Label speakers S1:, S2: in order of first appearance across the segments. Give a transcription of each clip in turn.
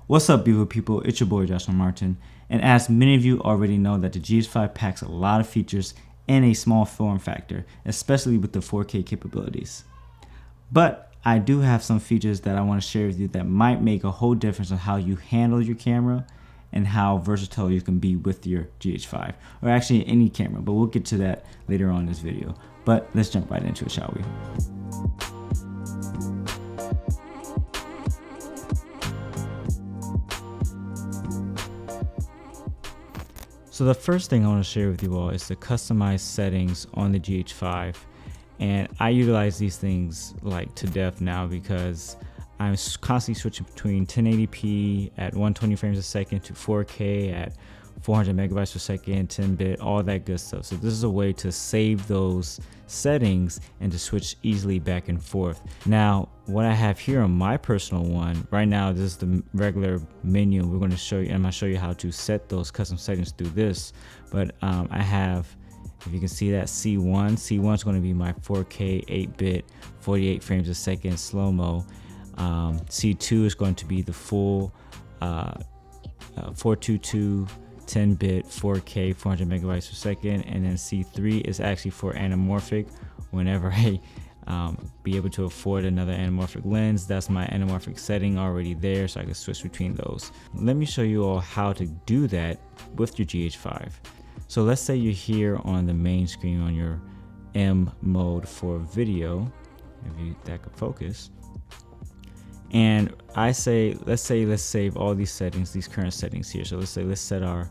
S1: What's up, beautiful people? It's your boy Joshua Martin, and as many of you already know, that the Gh5 packs a lot of features in a small form factor, especially with the 4K capabilities. But I do have some features that I want to share with you that might make a whole difference on how you handle your camera and how versatile you can be with your Gh5, or actually any camera, but we'll get to that later on in this video. But let's jump right into it, shall we? So the first thing I want to share with you all is the customized settings on the Gh5, and I utilize these things like to death now because I'm constantly switching between 1080p at 120 frames a second to 4K at 400 megabytes per second, 10-bit, all that good stuff. So this is a way to save those settings and to switch easily back and forth. Now, what I have here on my personal one, right now, this is the regular menu. We're going to show you, and I'm going to show you how to set those custom settings through this. But I have, if you can see that, C1 is going to be my 4K 8-bit, 48 frames a second slow-mo. C2 is going to be the full 422 10-bit 4K 400 megabytes per second, and then C3 is actually for anamorphic. Whenever I be able to afford another anamorphic lens, that's my anamorphic setting already there, so I can switch between those. Let me show you all how to do that with your Gh5. So let's say you're here on the main screen on your M mode for video, if that could focus. And I say, let's save all these settings, these current settings here. So let's set our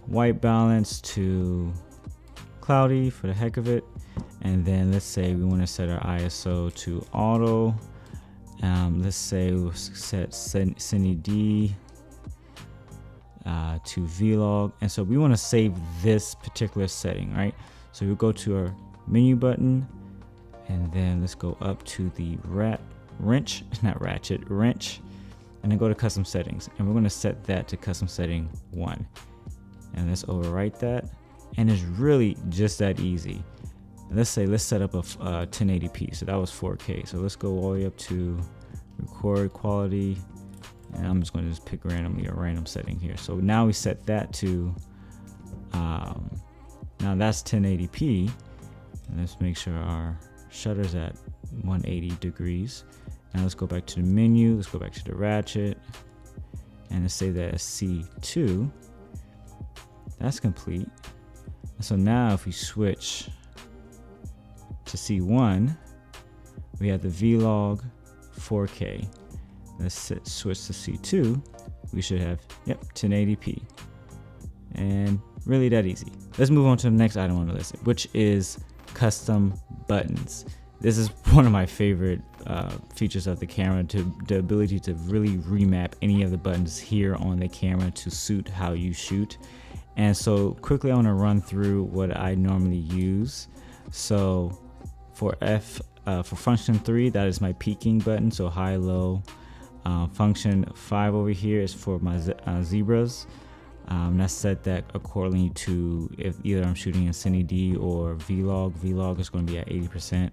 S1: white balance to cloudy for the heck of it. And then let's say we want to set our ISO to auto. Let's say we'll set Cine D to Vlog. And so we want to save this particular setting, right? So we'll go to our menu button, and then let's go up to the wrench, and then go to custom settings, and we're going to set that to custom setting 1, and let's overwrite that. And it's really just that easy. Let's set up a 1080p, so that was 4K, so let's go all the way up to record quality, and I'm just going to just pick randomly a random setting here. So now we set that to now that's 1080p, and let's make sure our shutter's at 180 degrees. Now let's go back to the menu, let's go back to the ratchet, and let's say that as C2. That's complete. And so now if we switch to C1, we have the Vlog 4K. Let's switch to C2, we should have, 1080p. And really that easy. Let's move on to the next item on the list, which is custom buttons. This is one of my favorite features of the camera, the ability to really remap any of the buttons here on the camera to suit how you shoot. And so quickly I want to run through what I normally use. So for function 3, that is my peaking button, so high, low. Function 5 over here is for my zebras. That's set that accordingly to if either I'm shooting in Cine D or Vlog. Vlog is going to be at 80%.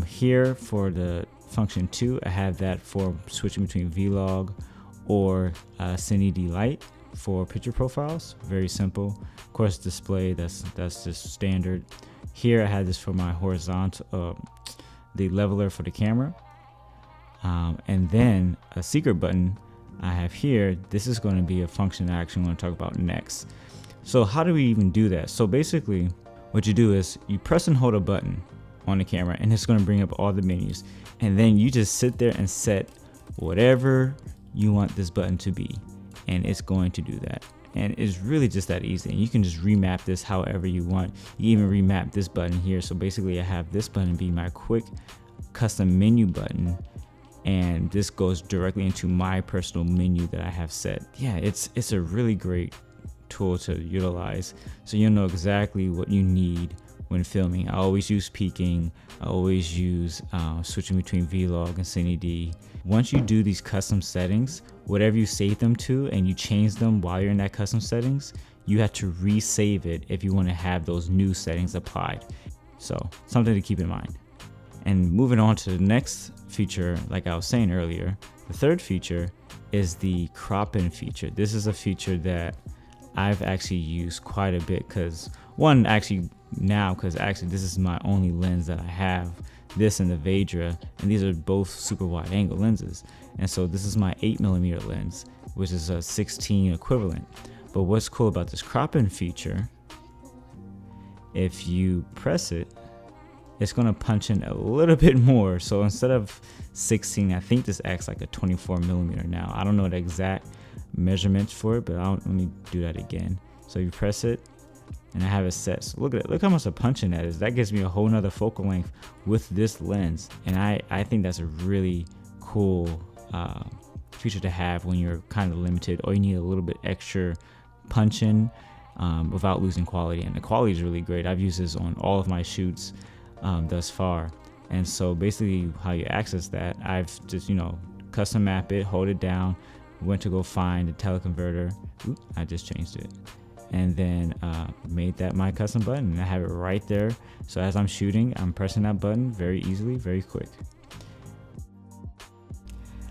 S1: Here for the function 2, I have that for switching between Vlog or Cine D Lite for picture profiles. Very simple. Of course, display, that's just standard. Here I have this for my horizontal, the leveler for the camera. And then a secret button I have here. This is going to be a function that I actually want to talk about next. So how do we even do that? So basically what you do is you press and hold a button on the camera, and it's going to bring up all the menus, and then you just sit there and set whatever you want this button to be, and it's going to do that. And it's really just that easy, and you can just remap this however you want. You even remap this button here. So basically I have this button be my quick custom menu button, and this goes directly into my personal menu that I have set. Yeah, it's a really great tool to utilize, so you'll know exactly what you need when filming. I always use peaking. I always use switching between Vlog and Cine D. Once you do these custom settings, whatever you save them to and you change them while you're in that custom settings, you have to resave it if you want to have those new settings applied. So something to keep in mind. And moving on to the next feature, like I was saying earlier, the third feature is the crop in feature. This is a feature that I've actually used quite a bit because this is my only lens that I have, this and the Vedra, and these are both super wide angle lenses. And so this is my 8mm lens, which is a 16 equivalent. But what's cool about this crop in feature, if you press it, it's gonna punch in a little bit more. So instead of 16, I think this acts like a 24mm now. I don't know the exact measurements for it, but let me do that again. So you press it, and I have it set. So look at it, look how much of punching that is. That gives me a whole nother focal length with this lens. And I think that's a really cool feature to have when you're kind of limited or you need a little bit extra punch-in without losing quality. And the quality is really great. I've used this on all of my shoots thus far. And so basically how you access that, I've just, custom map it, hold it down, went to go find the teleconverter. Oops, I just changed it. And then made that my custom button, and I have it right there. So as I'm shooting, I'm pressing that button very easily, very quick.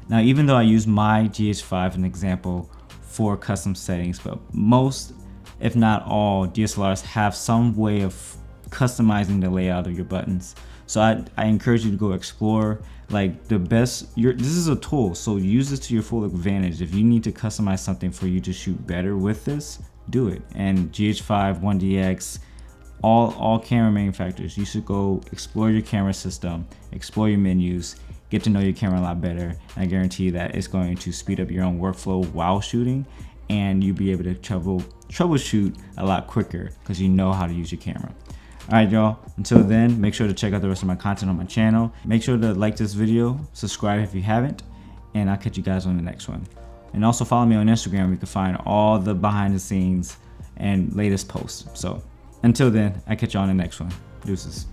S1: Now, even though I use my GH5 as an example for custom settings, but most, if not all, DSLRs have some way of customizing the layout of your buttons. So I encourage you to go explore like the best. This is a tool, so use this to your full advantage. If you need to customize something for you to shoot better with this, do it. And GH5, 1DX, all camera manufacturers, you should go explore your camera system, explore your menus, get to know your camera a lot better. And I guarantee you that it's going to speed up your own workflow while shooting, and you'll be able to troubleshoot a lot quicker because you know how to use your camera. All right, y'all, until then, make sure to check out the rest of my content on my channel. Make sure to like this video, subscribe if you haven't, and I'll catch you guys on the next one. And also follow me on Instagram where you can find all the behind the scenes and latest posts. So until then, I'll catch you on the next one. Deuces.